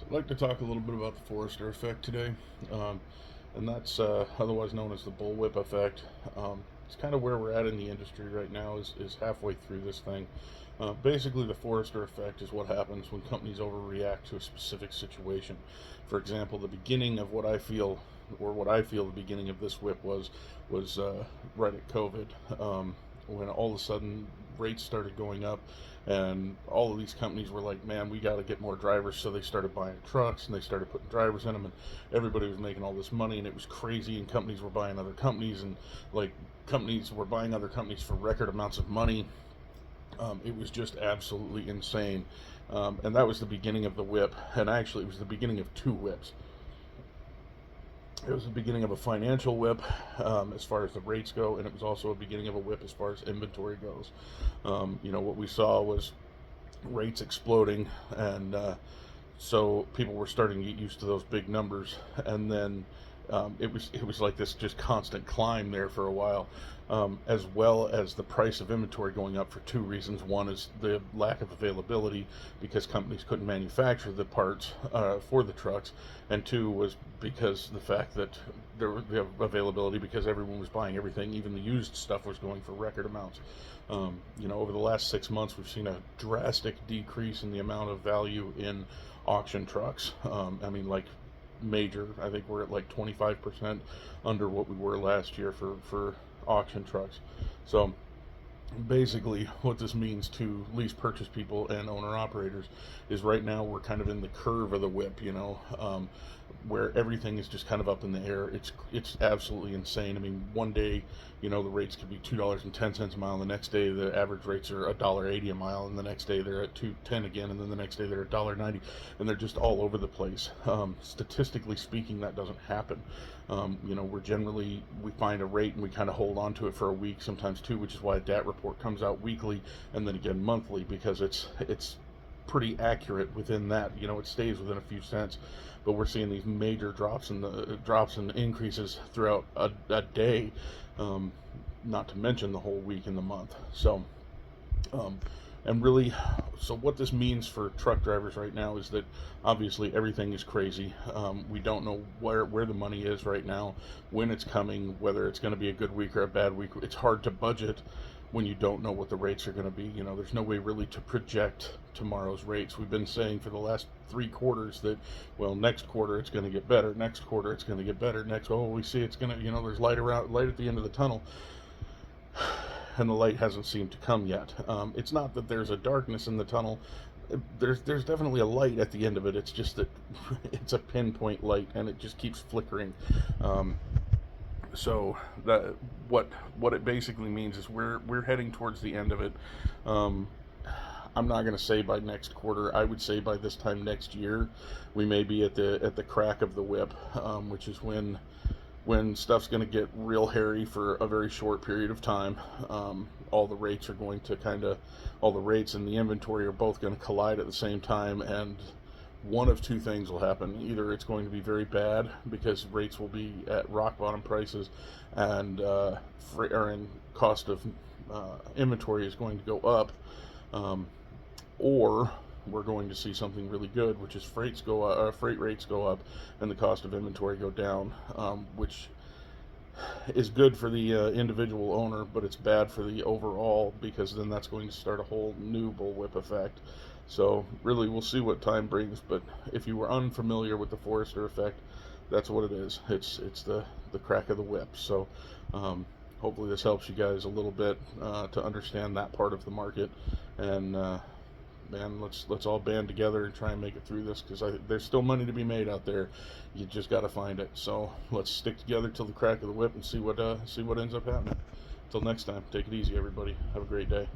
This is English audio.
I'd like to talk a little bit about the Forrester Effect today, and that's otherwise known as the bullwhip effect. It's kind of where we're at in the industry right now, is halfway through this thing. Basically, the Forrester Effect is what happens when companies overreact to a specific situation. For example, the beginning of what I feel the beginning of this whip was right at COVID, when all of a sudden rates started going up, and all of these companies were like, man, we got to get more drivers. So they started buying trucks and they started putting drivers in them, and everybody was making all this money, and it was crazy. And companies were buying other companies, and like companies were buying other companies for record amounts of money. It was just absolutely insane. And that was the beginning of the whip, and actually it was the beginning of two whips. It was the beginning of a financial whip, as far as the rates go, and it was also a beginning of a whip as far as inventory goes. What we saw was rates exploding, and so people were starting to get used to those big numbers, and then it was like this just constant climb there for a while, as well as the price of inventory going up for two reasons. One is the lack of availability because companies couldn't manufacture the parts for the trucks, and two was because the fact that there was the availability because everyone was buying everything, even the used stuff was going for record amounts. Over the last 6 months, we've seen a drastic decrease in the amount of value in auction trucks. Like major. I think we're at like 25% under what we were last year for auction trucks. So basically what this means to lease purchase people and owner operators is right now we're kind of in the curve of the whip, where everything is just kind of up in the air. It's absolutely insane. One day, the rates could be $2.10 a mile, and the next day the average rates are $1.80 a mile, and the next day they're at $2.10 again, and then the next day they're at $1.90, and they're just all over the place. Statistically speaking, that doesn't happen. We find a rate and we kind of hold on to it for a week, sometimes two, which is why a DAT report comes out weekly and then again monthly, because it's pretty accurate within that. It stays within a few cents, but we're seeing these major drops and increases throughout a day, not to mention the whole week and the month. So what this means for truck drivers right now is that obviously everything is crazy. We don't know where the money is right now, when it's coming, whether it's going to be a good week or a bad week. It's hard to budget when you don't know what the rates are going to be. There's no way really to project tomorrow's rates. We've been saying for the last 3 quarters that, well, next quarter it's going to get better. Next quarter it's going to get better. We see it's going to, there's light at the end of the tunnel. And the light hasn't seemed to come yet. It's not that there's a darkness in the tunnel. There's definitely a light at the end of it. It's just that it's a pinpoint light, and it just keeps flickering. So that what it basically means is we're heading towards the end of it. I'm not going to say by next quarter. I would say by this time next year, we may be at the crack of the whip, which is when stuff's going to get real hairy for a very short period of time. All the rates and the inventory are both going to collide at the same time, and one of two things will happen. Either it's going to be very bad because rates will be at rock bottom prices, and cost of inventory is going to go up, or we're going to see something really good, which is freight rates go up and the cost of inventory go down, which is good for the individual owner, but it's bad for the overall, because then that's going to start a whole new bullwhip effect. So really, we'll see what time brings. But if you were unfamiliar with the Forrester Effect, that's what it is. It's the crack of the whip. So hopefully this helps you guys a little bit to understand that part of the market. And man, let's all band together and try and make it through this, because there's still money to be made out there. You just got to find it. So let's stick together till the crack of the whip and see what ends up happening. Till next time, take it easy, everybody. Have a great day.